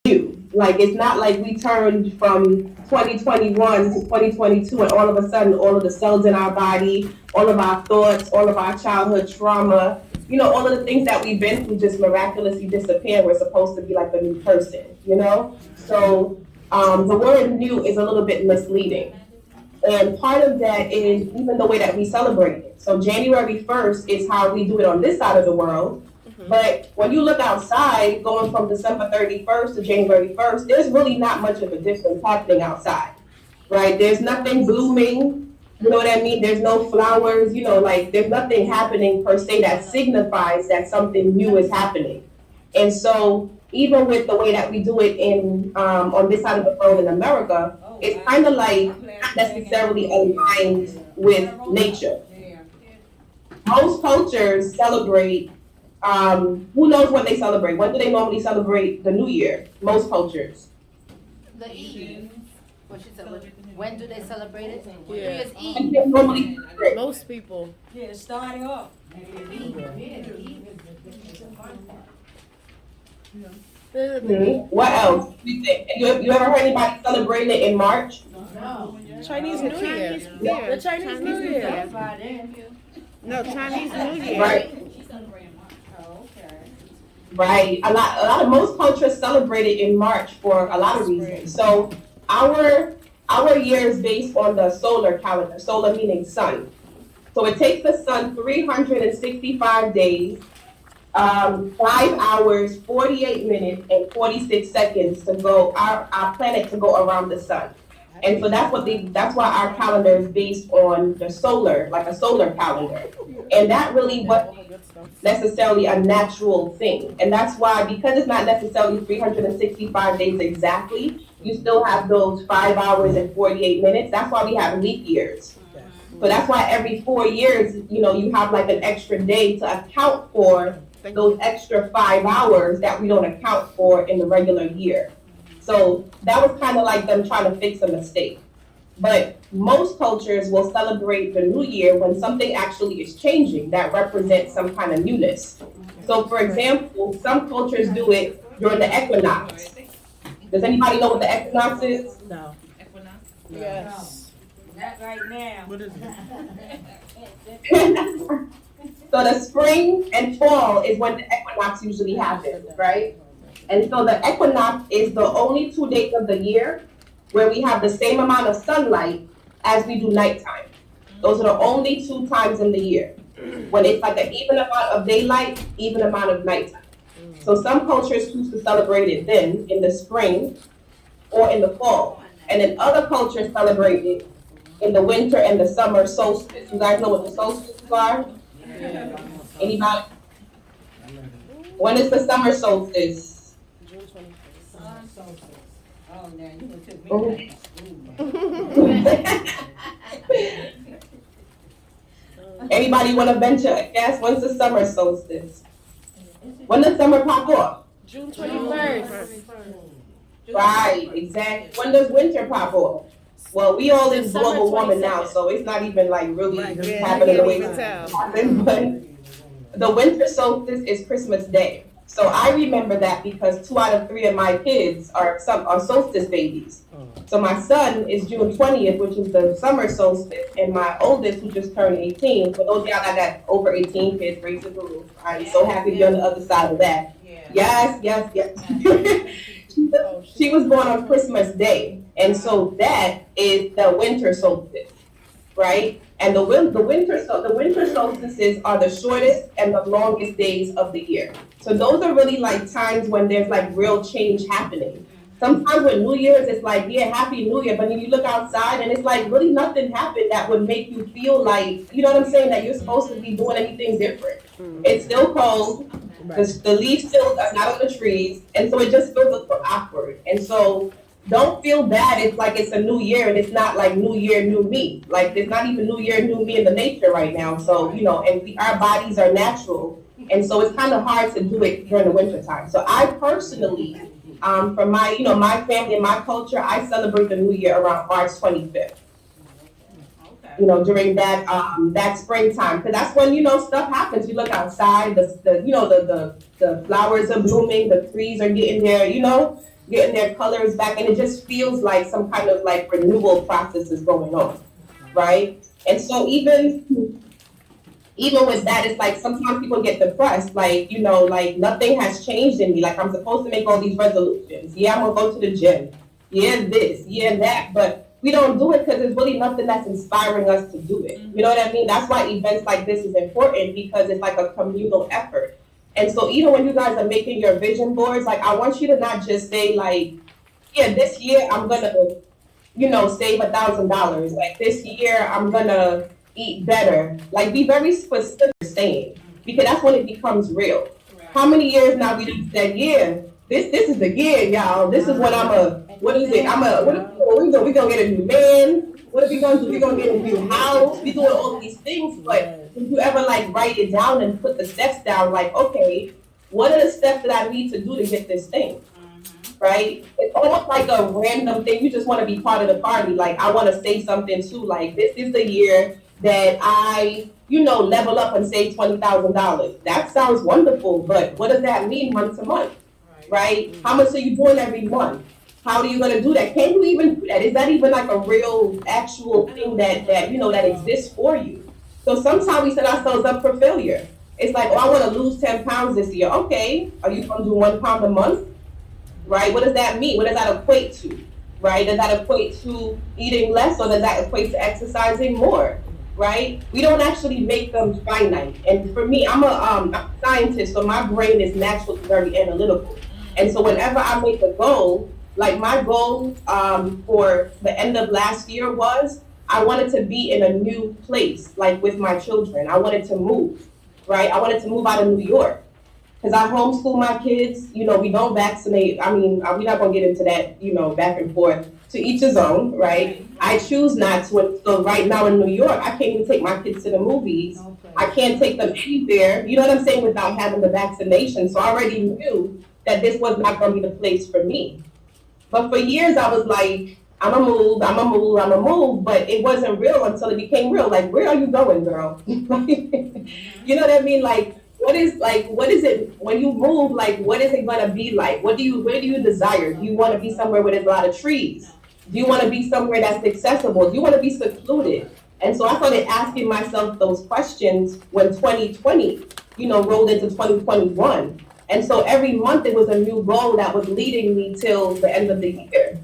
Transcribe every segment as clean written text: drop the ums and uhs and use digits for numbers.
new. Like it's not like we turned from 2021 to 2022 and all of a sudden all of the cells in our body, all of our thoughts, all of our childhood trauma, all of the things that we've been through just miraculously disappear. We're supposed to be like a new person. So the word new is a little bit misleading. And part of that is even the way that we celebrate it. So January 1st is how we do it on this side of the world. But when you look outside, going from December 31st to January 1st, there's really not much of a difference happening outside, right? There's nothing blooming, you know what I mean? There's no flowers, like there's nothing happening per se that signifies that something new is happening. And so even with the way that we do it in on this side of the world in America, it's kind of like not necessarily aligned with nature. Most cultures celebrate who knows when they celebrate? When do they normally celebrate the New Year? Most cultures. The Eve. What she said, when do they celebrate it? New Yeah. Year's And Eve. they normally celebrate. Most people. Yeah, starting off. What else? You think? You ever heard anybody celebrating it in March? No. Chinese New Year. Yeah. The Chinese New Year. No, Chinese New Year. Right. Oh, okay. Right. A lot of most cultures celebrate it in March for a lot of reasons. So our year is based on the solar calendar. Solar meaning sun. So it takes the sun 365 days, 5 hours, 48 minutes, and 46 seconds to go our planet to go around the sun. And so that's why our calendar is based on the solar, like a solar calendar. And that really wasn't necessarily a natural thing. And that's why, because it's not necessarily 365 days exactly, you still have those 5 hours and 48 minutes. That's why we have leap years. So that's why every 4 years, you have like an extra day to account for those extra 5 hours that we don't account for in the regular year. So that was kind of like them trying to fix a mistake. But most cultures will celebrate the new year when something actually is changing that represents some kind of newness. So for example, some cultures do it during the equinox. Does anybody know what the equinox is? No. Equinox? Yes. Not right now. What is it? So the spring and fall is when the equinox usually happens, right? And so the equinox is the only 2 days of the year where we have the same amount of sunlight as we do nighttime. Those are the only 2 times in the year when it's like an even amount of daylight, even amount of nighttime. So some cultures choose to celebrate it then in the spring or in the fall. And then other cultures celebrate it in the winter and the summer solstice. You guys know what the solstices are? Anybody? When is the summer solstice? Oh, now you took me. Anybody want to venture a guess? When's the summer solstice? When does summer pop off? June 21st. Right, exactly. When does winter pop off? Well, we all in December global warming now, 22nd. so it's not even like really Yeah, happening the I way can't it's even tell. happening. But the winter solstice is Christmas Day. So I remember that because 2 out of 3 of my kids are solstice babies. So my son is June 20th, which is the summer solstice, and my oldest, who just turned 18. For those of y'all that got over 18 kids, raise the roof. I'm so happy to be on the other side of that. Yes. She was born on Christmas Day, and so that is the winter solstice, right? And the winter solstices are the shortest and the longest days of the year. So those are really like times when there's like real change happening. Sometimes with New Year's, it's like, yeah, Happy New Year, but then you look outside and it's like really nothing happened that would make you feel like, you know what I'm saying, that you're supposed to be doing anything different. It's still cold, the leaves still are not on the trees, and so it just feels a little awkward. And so don't feel bad. It's like it's a new year and it's not like New Year, new me. Like there's not even New Year, new me in the nature right now. So, and our bodies are natural. And so it's kind of hard to do it during the winter time. So I personally, from my, my family and my culture, I celebrate the New Year around March 25th. During that springtime, because that's when stuff happens. You look outside, the flowers are blooming, the trees are getting there. getting their colors back, and it just feels like some kind of like renewal process is going on, right? And so even with that, it's like sometimes people get depressed, like, like nothing has changed in me. Like I'm supposed to make all these resolutions. Yeah, I'm gonna go to the gym. Yeah, this, yeah, that. But we don't do it because there's really nothing that's inspiring us to do it. You know what I mean? That's why events like this is important, because it's like a communal effort. And so even when you guys are making your vision boards, like I want you to not just say like, yeah, this year I'm gonna, save $1,000. Like this year I'm gonna eat better. Like be very specific saying, because that's when it becomes real. How many years now we just said, yeah, this is the year, y'all. This is what what is it? We gonna get a new man. What are we gonna do? We gonna get a new house. We doing all these things, but if you ever like write it down and put the steps down, like, okay, what are the steps that I need to do to get this thing? Right? It's almost like a random thing. You just want to be part of the party. Like I want to say something too, like this is the year that I, level up and save $20,000. That sounds wonderful, but what does that mean month to month? Right? How much are you doing every month? How are you gonna do that? Can you even do that? Is that even like a real, actual thing that exists for you? So sometimes we set ourselves up for failure. It's like, oh, I want to lose 10 pounds this year. Okay, are you gonna do 1 pound a month? Right? What does that mean? What does that equate to? Right? Does that equate to eating less, or does that equate to exercising more? Right? We don't actually make them finite. And for me, I'm a scientist, so my brain is naturally very analytical. And so whenever I make a goal, like my goal for the end of last year was, I wanted to be in a new place, like with my children. I wanted to move, right? I wanted to move out of New York. Because I homeschool my kids, we don't vaccinate. I mean, we're not going to get into that, back and forth, to each his own, right? I choose not to. So right now in New York, I can't even take my kids to the movies. I can't take them anywhere, you know what I'm saying, without having the vaccination. So I already knew that this was not going to be the place for me. But for years, I was like, I'm going to move. But it wasn't real until it became real. Like, where are you going, girl? You know what I mean? Like, what is it when you move? Like, what is it gonna be like? Where do you desire? Do you want to be somewhere where there's a lot of trees? Do you want to be somewhere that's accessible? Do you want to be secluded? And so I started asking myself those questions when 2020, rolled into 2021. And so every month it was a new goal that was leading me till the end of the year.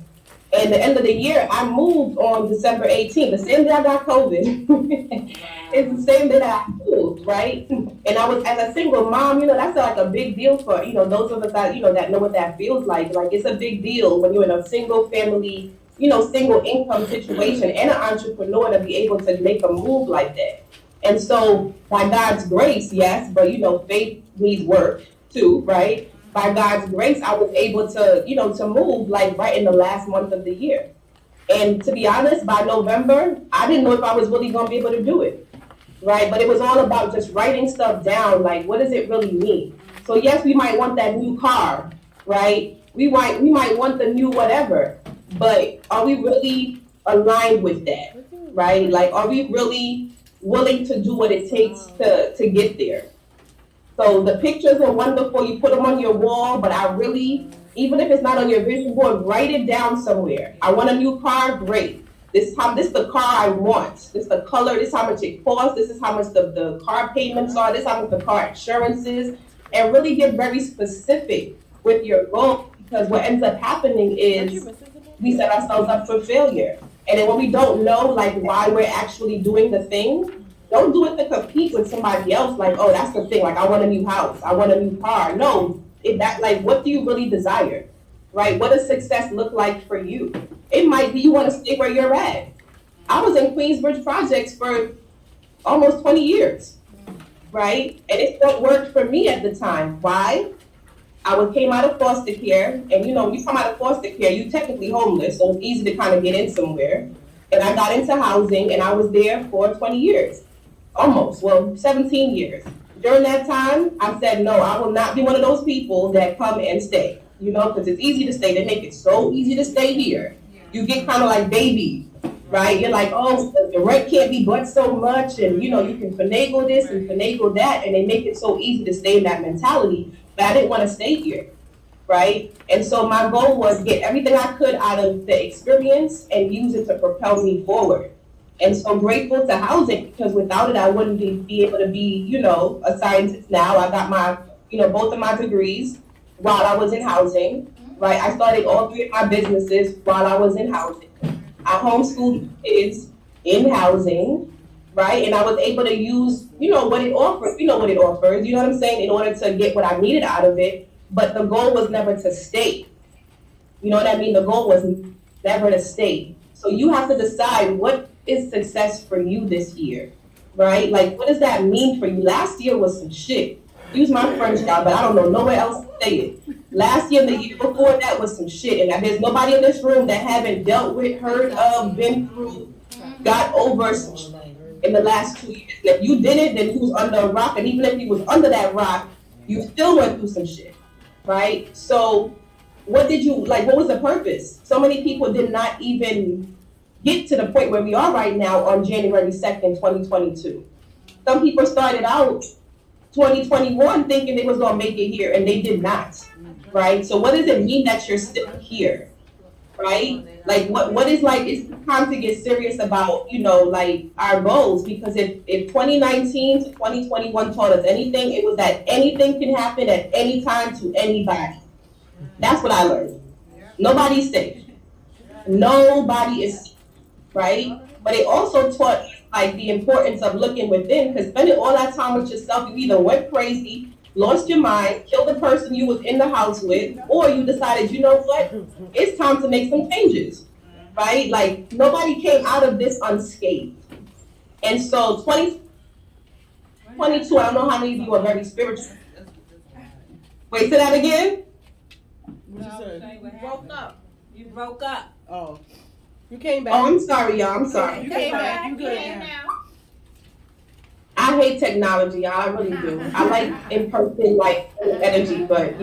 And the end of the year, I moved on December 18th, the same day I got COVID. It's the same day that I moved, right? And I was, as a single mom, that's like a big deal for, those of us that, that know what that feels like. Like, it's a big deal when you're in a single family, single income situation and an entrepreneur to be able to make a move like that. And so, by God's grace, yes, but, faith needs work too, right? By God's grace, I was able to, to move like right in the last month of the year. And to be honest, by November, I didn't know if I was really going to be able to do it, right? But it was all about just writing stuff down, like, what does it really mean? So yes, we might want that new car, right? We might want the new whatever, but are we really aligned with that, right? Like, are we really willing to do what it takes to get there? So the pictures are wonderful. You put them on your wall, but I really, even if it's not on your vision board, write it down somewhere. I want a new car, great. This is the car I want. This is the color. This is how much it costs. This is how much the car payments are. This is how much the car insurance is. And really get very specific with your goal, because what ends up happening is we set ourselves up for failure. And then when we don't know like why we're actually doing the thing, don't do it to compete with somebody else. Like, oh, that's the thing. Like, I want a new house. I want a new car. No, what do you really desire, right? What does success look like for you? It might be you want to stay where you're at. I was in Queensbridge Projects for almost 20 years, right? And it don't work for me at the time. Why? Came out of foster care, and when you come out of foster care, you technically homeless, so it's easy to kind of get in somewhere. And I got into housing, and I was there for 20 years. 17 years. During that time, I said, no, I will not be one of those people that come and stay, because it's easy to stay. They make it so easy to stay here. You get kind of like babies, right? You're like, oh, the rent can't be but so much, and you can finagle this and finagle that, and they make it so easy to stay in that mentality. But I didn't want to stay here. right? And so my goal was get everything I could out of the experience and use it to propel me forward. And so grateful to housing because without it, I wouldn't be able to be, a scientist now. I got my, both of my degrees while I was in housing, right? I started all three of my businesses while I was in housing. I homeschooled kids in housing, right? And I was able to use, what it offers, what it offers, you know what I'm saying, in order to get what I needed out of it. But the goal was never to stay. You know what I mean? The goal was never to stay. So you have to decide what is success for you this year, right? Like, what does that mean for you? Last year was some shit. Use my French now, but I don't know nowhere else to say it. Last year and the year before that was some shit. And there's nobody in this room that haven't dealt with, heard of, been through, got over some shit in the last 2 years. And if you didn't, then you was under a rock. And even if you was under that rock, you still went through some shit, right? So what was the purpose? So many people did not even get to the point where we are right now on January 2nd, 2022. Some people started out 2021 thinking they was gonna make it here and they did not, right? So what does it mean that you're still here, right? Like what is like, it's time to get serious about, like our goals, because if 2019 to 2021 taught us anything, it was that anything can happen at any time to anybody. That's what I learned. Nobody's safe. Nobody is safe, right? But it also taught like the importance of looking within, because spending all that time with yourself, you either went crazy, lost your mind, killed the person you was in the house with, or you decided, you know what, it's time to make some changes, right? Like nobody came out of this unscathed. And so 2022, I don't know how many of you are very spiritual. Wait, say that again? What you said? You broke up. You broke up. Oh. You came back. Oh, I'm sorry, y'all. I'm sorry. You came back. You good now. I hate technology. I really do. I like in-person, like, energy, but,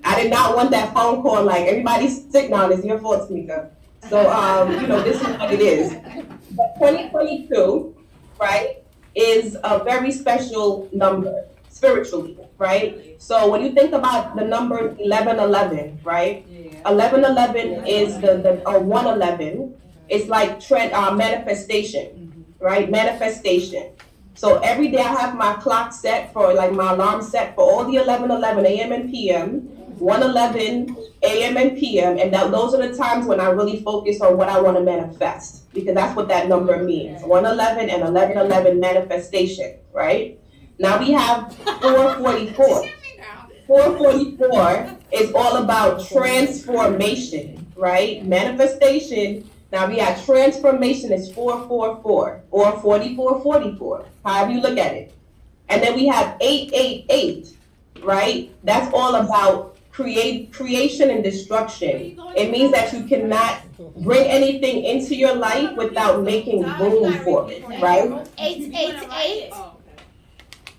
I did not want that phone call, like, everybody's sick now. It's your fault, Tamykah. So, this is what it is. But 2022, right, is a very special number, spiritually, right? So when you think about the number 1111, right? 1111 is the 111. It's like manifestation, right? Manifestation. So every day I have my clock set for, like my alarm set for all the 11:11 a.m. and p.m., 1:11 a.m. and p.m., and those are the times when I really focus on what I want to manifest, because that's what that number means. 1:11 and 11:11 manifestation, right? Now we have 444. 444 is all about transformation, right? Manifestation. Now we have transformation is 444 or 4444, however you look at it. And then we have 888, right? That's all about creation and destruction. It means that you cannot bring anything into your life without making room for it, right? 888.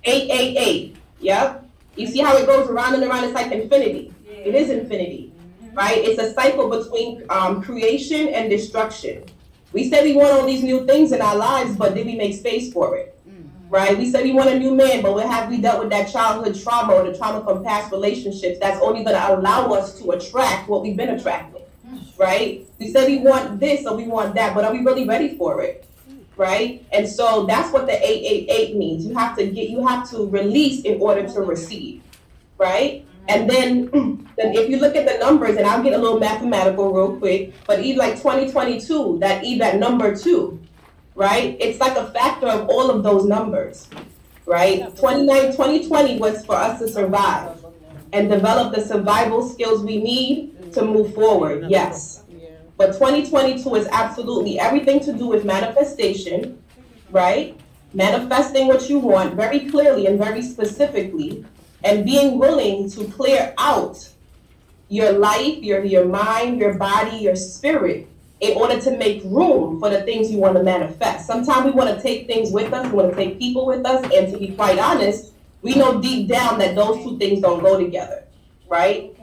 888, yep. You see how it goes around and around? It's like infinity. It is infinity, right? It's a cycle between creation and destruction. We said we want all these new things in our lives, but did we make space for it? Right? We said we want a new man, but have we dealt with that childhood trauma or the trauma from past relationships that's only going to allow us to attract what we've been attracting, right? We said we want this or we want that, but are we really ready for it? Right? And so that's what the 888 means. You have to release in order to receive, right? And then if you look at the numbers, and I'll get a little mathematical real quick, but even like 2022, that number 2, right? It's like a factor of all of those numbers, right? 2020 was for us to survive and develop the survival skills we need to move forward, yes. But 2022 is absolutely everything to do with manifestation, right? Manifesting what you want very clearly and very specifically, and being willing to clear out your life, your mind, your body, your spirit, in order to make room for the things you want to manifest. Sometimes we want to take things with us, we want to take people with us, and to be quite honest, we know deep down that those two things don't go together, right?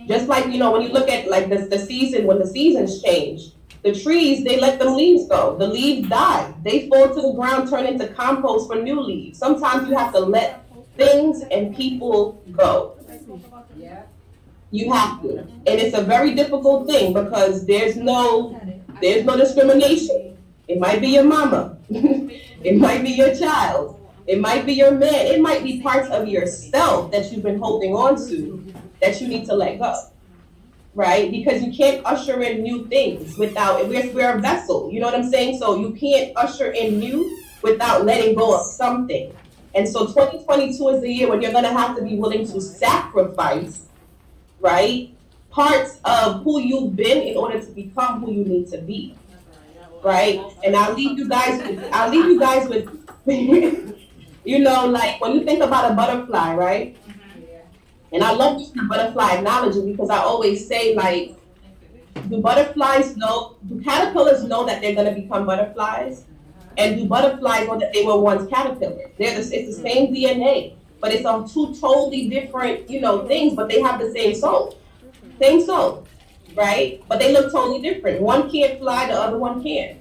Just like, when you look at like the season, when the seasons change, the trees, they let them leaves go. The leaves die. They fall to the ground, turn into compost for new leaves. Sometimes you have to let things and people go. You have to. And it's a very difficult thing because there's no discrimination. It might be your mama. It might be your child. It might be your man. It might be parts of yourself that you've been holding on to that you need to let go. Right? Because you can't usher in new things without, we're a vessel. You know what I'm saying? So you can't usher in new without letting go of something. And so 2022 is the year when you're going to have to be willing to sacrifice, right? Parts of who you've been in order to become who you need to be. Right? And I'll leave you guys with, you know, like when you think about a butterfly, right? And I love this butterfly analogy because I always say, like, do caterpillars know that they're going to become butterflies? And do butterflies know that they were once caterpillars? It's the same DNA, but it's on two totally different, you know, things, but they have the same soul. Same soul, right? But they look totally different. One can't fly, the other one can.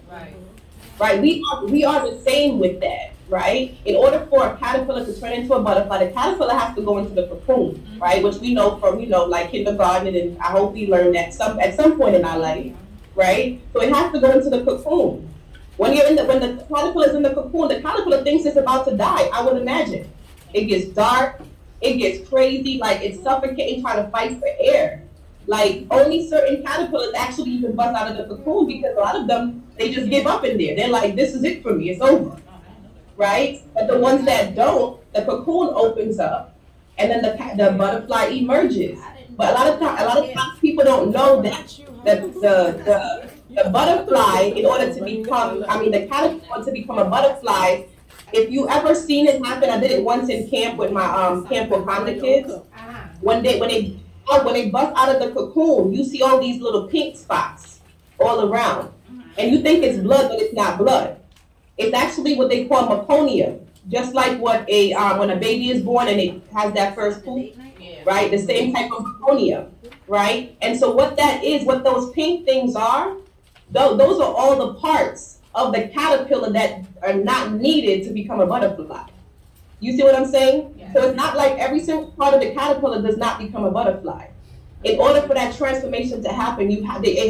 Right? We are the same with that. Right? In order for a caterpillar to turn into a butterfly, the caterpillar has to go into the cocoon, right? Which we know from, you know, like kindergarten, and I hope we learned that at some point in our life, right? So it has to go into the cocoon. When the caterpillar is in the cocoon, the caterpillar thinks it's about to die. I would imagine. It gets dark, it gets crazy, like it's suffocating, trying to fight for air. Like only certain caterpillars actually even bust out of the cocoon because a lot of them, they just give up in there. They're like, this is it for me, it's over. Right? But the ones that don't, the cocoon opens up, and then the butterfly emerges. But a lot of times people don't know that the butterfly, in order to become, the caterpillar to become a butterfly. If you ever seen it happen, I did it once in camp with my Camp Wakanda kids. When they bust out of the cocoon, you see all these little pink spots all around, and you think it's blood, but it's not blood. It's actually what they call meconium, just like what when a baby is born and it has that first poop, right? The same type of meconium, right? And so what that is, what those pink things are, those are all the parts of the caterpillar that are not needed to become a butterfly. You see what I'm saying? Yeah. So it's not like every single part of the caterpillar does not become a butterfly. In order for that transformation to happen, it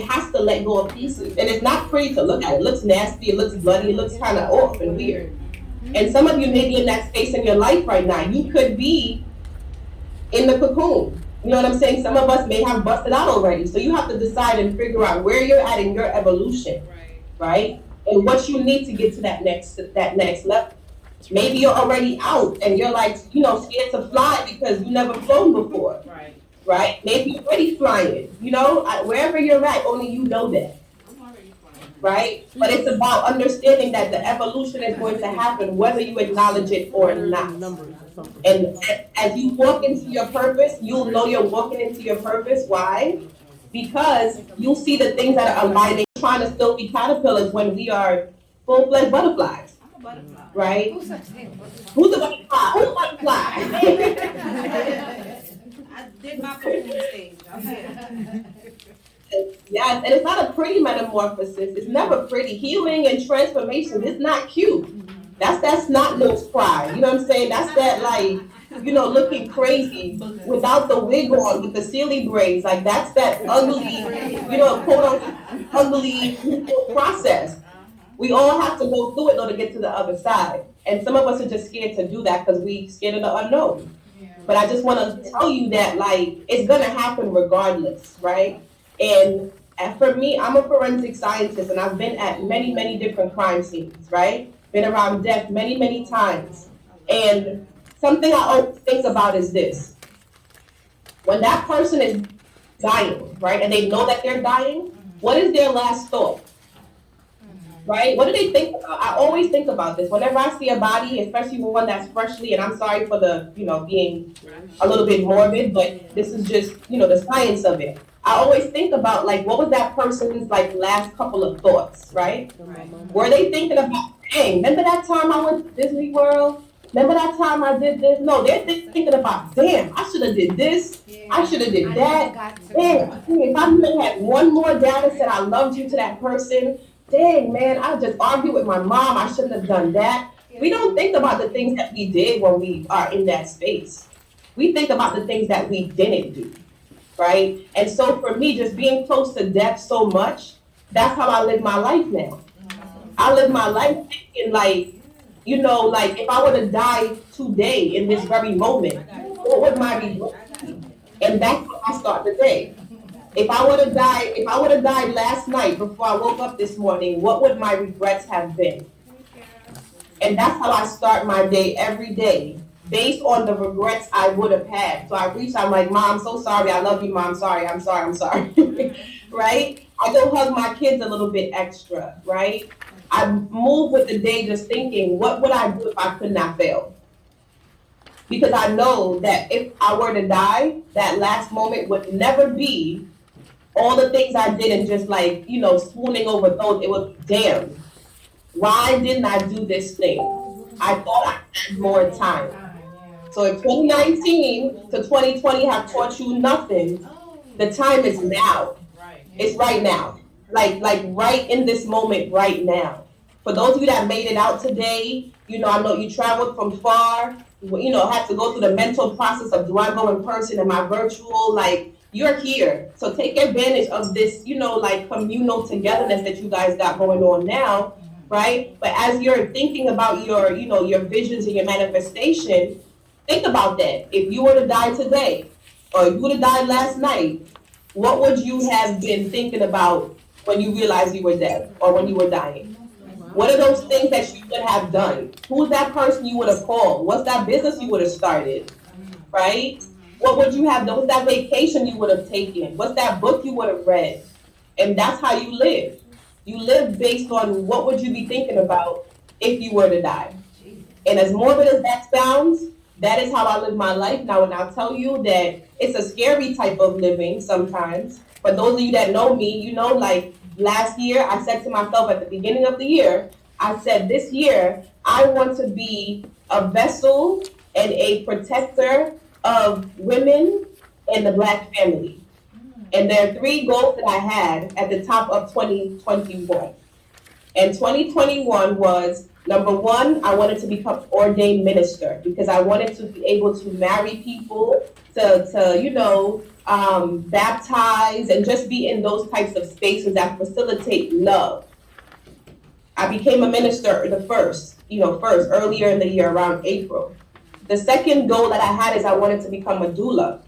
has to let go of pieces. And it's not pretty to look at. It looks nasty, it looks bloody, it looks kind of off and weird. And some of you may be in that space in your life right now. You could be in the cocoon. You know what I'm saying? Some of us may have busted out already. So you have to decide and figure out where you're at in your evolution, right? And what you need to get to that next level. Maybe you're already out and you're like, scared to fly because you never flown before. Right? Maybe you're already flying, wherever you're at, only you know that. Right? But it's about understanding that the evolution is going to happen whether you acknowledge it or not. And as you walk into your purpose, you'll know you're walking into your purpose. Why? Because you'll see the things that are aligning, trying to still be caterpillars when we are full-fledged butterflies. I'm a butterfly. Right? Who's a butterfly? Who's a butterfly? I did my cocoon stage. Yes, and it's not a pretty metamorphosis. It's never pretty. Healing and transformation is not cute. That's not nose pride. You know what I'm saying? That's that looking crazy without the wig on with the silly braids. Like that's that ugly, quote unquote ugly process. We all have to go through it in order to get to the other side. And some of us are just scared to do that because we scared of the unknown. But I just want to tell you that, it's going to happen regardless, right? And for me, I'm a forensic scientist, and I've been at many, many different crime scenes, right? Been around death many, many times. And something I always think about is this. When that person is dying, right, and they know that they're dying, what is their last thought? Right? What do they think about? I always think about this. Whenever I see a body, especially one that's freshly, and I'm sorry for the, being a little bit morbid, but this is just, the science of it. I always think about, what was that person's, last couple of thoughts, right? Were they thinking about, dang, remember that time I went to Disney World? Remember that time I did this? No, they're thinking about, damn, I should have did this. I should have did that. Damn, if I had one more dad that said I loved you to that person, dang, man, I just argued with my mom. I shouldn't have done that. We don't think about the things that we did when we are in that space. We think about the things that we didn't do. right? And so for me, just being close to death so much, that's how I live my life now. I live my life thinking like, like if I were to die today in this very moment, what would my regret be? And that's how I start the day. If I would have died last night before I woke up this morning, what would my regrets have been? And that's how I start my day every day, based on the regrets I would have had. So I reach out, I'm like, Mom, I'm so sorry. I love you, Mom. I'm sorry. Right? I go hug my kids a little bit extra, right? I move with the day just thinking, what would I do if I could not fail? Because I know that if I were to die, that last moment would never be all the things I did and just like, swooning over those. It was, damn, why didn't I do this thing? I thought I had more time. So if 2019 to 2020 have taught you nothing, the time is now. It's right now. Like right in this moment right now. For those of you that made it out today, I know you traveled from far, had to go through the mental process of, do I go in person, am I virtual? Like, you're here. So take advantage of this, communal togetherness that you guys got going on now, right? But as you're thinking about your visions and your manifestation, think about that. If you were to die today, or if you would have died last night, what would you have been thinking about when you realized you were dead or when you were dying? What are those things that you would have done? Who's that person you would have called? What's that business you would have started, right? What would you have done? What's that vacation you would have taken? What's that book you would have read? And that's how you live. You live based on what would you be thinking about if you were to die. And as morbid as that sounds, that is how I live my life now. And I'll tell you that it's a scary type of living sometimes. But those of you that know me, like last year, I said to myself at the beginning of the year, I said, this year, I want to be a vessel and a protector of women and the Black family. And there are 3 goals that I had at the top of 2021. And 2021 was, number 1, I wanted to become an ordained minister because I wanted to be able to marry people, to baptize, and just be in those types of spaces that facilitate love. I became a minister first earlier in the year around April. The second goal that I had is I wanted to become a doula.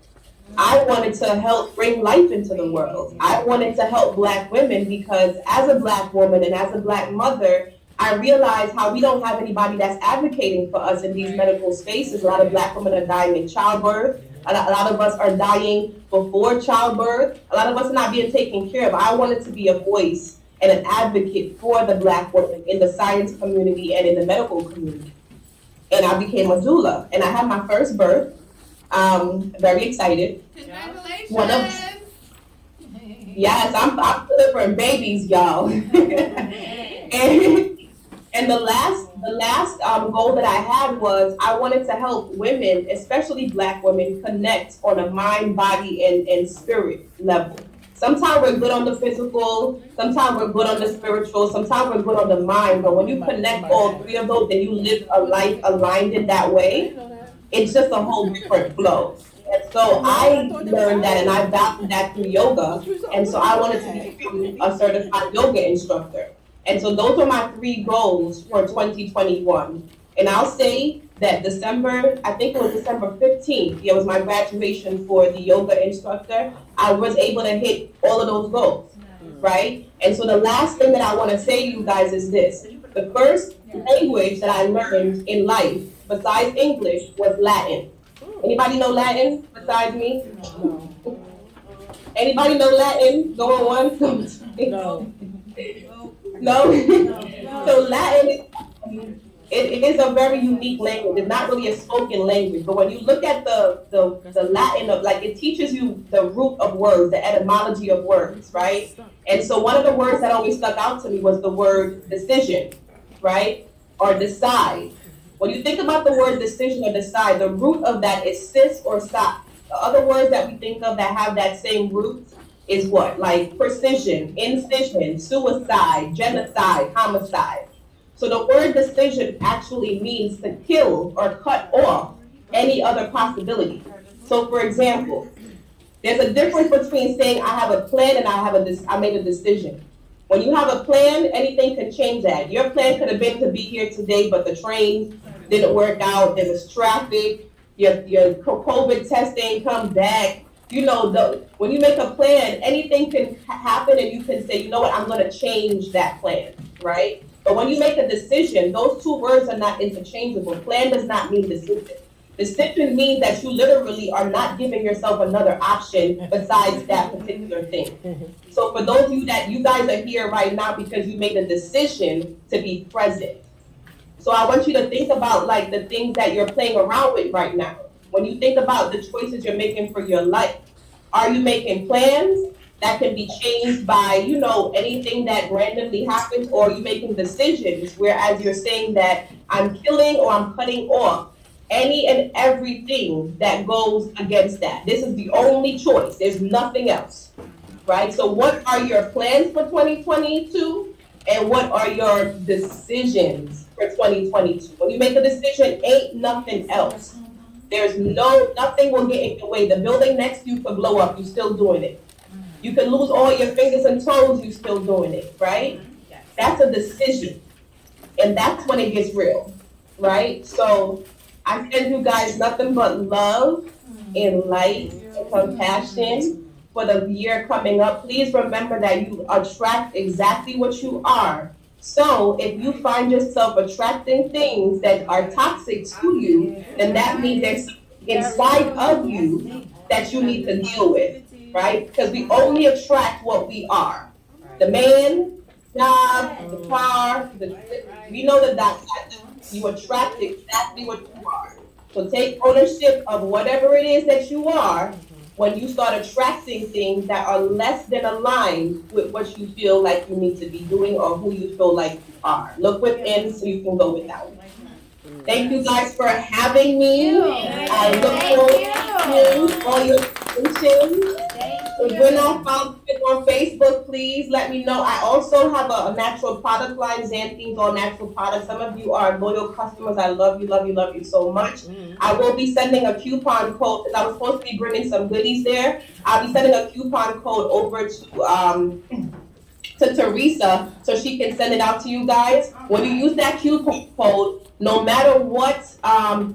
I wanted to help bring life into the world. I wanted to help Black women because as a Black woman and as a Black mother, I realized how we don't have anybody that's advocating for us in these medical spaces. A lot of Black women are dying in childbirth. A lot of us are dying before childbirth. A lot of us are not being taken care of. I wanted to be a voice and an advocate for the Black woman in the science community and in the medical community. And I became a doula. And I had my first birth. Very excited. Congratulations. Yes, I'm delivering babies, y'all. and the last goal that I had was I wanted to help women, especially Black women, connect on a mind, body, and spirit level. Sometimes we're good on the physical, sometimes we're good on the spiritual, sometimes we're good on the mind, but when you connect all 3 of those and you live a life aligned in that way, it's just a whole different flow. And so I learned that and I valued that through yoga. And so I wanted to become a certified yoga instructor. And so those were my 3 goals for 2021. And I'll say that I think it was December 15th, it was my graduation for the yoga instructor. I was able to hit all of those goals, right? And so the last thing that I want to say to you guys is this. The first language that I learned in life besides English was Latin. Anybody know Latin besides me? Anybody know Latin? Go on once. No? So Latin, it is a very unique language. It's not really a spoken language, but when you look at the Latin of, it teaches you the root of words, the etymology of words, right? And so one of the words that always stuck out to me was the word decision, right? Or decide. When you think about the word decision or decide, the root of that is cis or sa. The other words that we think of that have that same root is what? Like precision, incision, suicide, genocide, homicide. So the word decision actually means to kill or cut off any other possibility. So for example, There's a difference between saying I have a plan and I made a decision. When you have a plan, anything can change that. Your plan could have been to be here today, but the train didn't work out. There was traffic. Your COVID test ain't come back. You know, when you make a plan, anything can happen, and you can say, you know what, I'm going to change that plan, right? But when you make a decision, those two words are not interchangeable. Plan does not mean decision. Decision means that you literally are not giving yourself another option besides that particular thing. So for those of you that you guys are here right now because you made a decision to be present. So I want you to think about like the things that you're playing around with right now. When you think about the choices you're making for your life, are you making plans that can be changed by, you know, anything that randomly happens, or are you making decisions whereas you're saying that I'm killing or I'm cutting off any and everything that goes against that? This is the only choice. There's nothing else, right? So what are your plans for 2022? And what are your decisions for 2022? When you make a decision, ain't nothing else. There's nothing will get in your way. The building next to you could blow up, you still doing it. You can lose all your fingers and toes, you still doing it, right? That's a decision. And that's when it gets real, right? So I send you guys nothing but love and light and compassion for the year coming up. Please remember that you attract exactly what you are. So if you find yourself attracting things that are toxic to you, then that means there's something inside of you that you need to deal with, right? Because we only attract what we are. The man, job, the car, we know the dot. You attract exactly what you are. So take ownership of whatever it is that you are when you start attracting things that are less than aligned with what you feel like you need to be doing or who you feel like you are. Look within so you can go without. Thank you guys for having me. I look forward to all your attention. If we're not following on Facebook, please let me know. I also have a natural product line, Xanthene's All Natural Products. Some of you are loyal customers. I love you, love you, love you so much. I will be sending a coupon code because I was supposed to be bringing some goodies there. I'll be sending a coupon code over to Teresa so she can send it out to you guys. When you use that coupon code, no matter what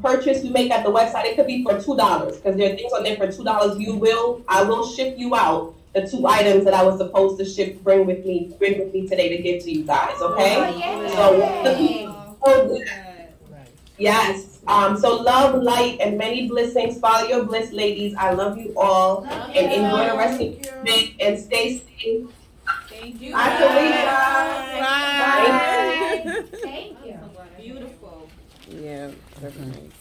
purchase you make at the website, it could be for $2 because there are things on there for $2. I will ship you out the 2 items that I was supposed to bring with me today to give to you guys. Okay? So yes. So love, light, and many blessings. Follow your bliss, ladies. I love you all, and enjoy the rest of your day and stay safe. Thank you. Bye, Teresa. Thank you. Beautiful. Yeah, that's nice.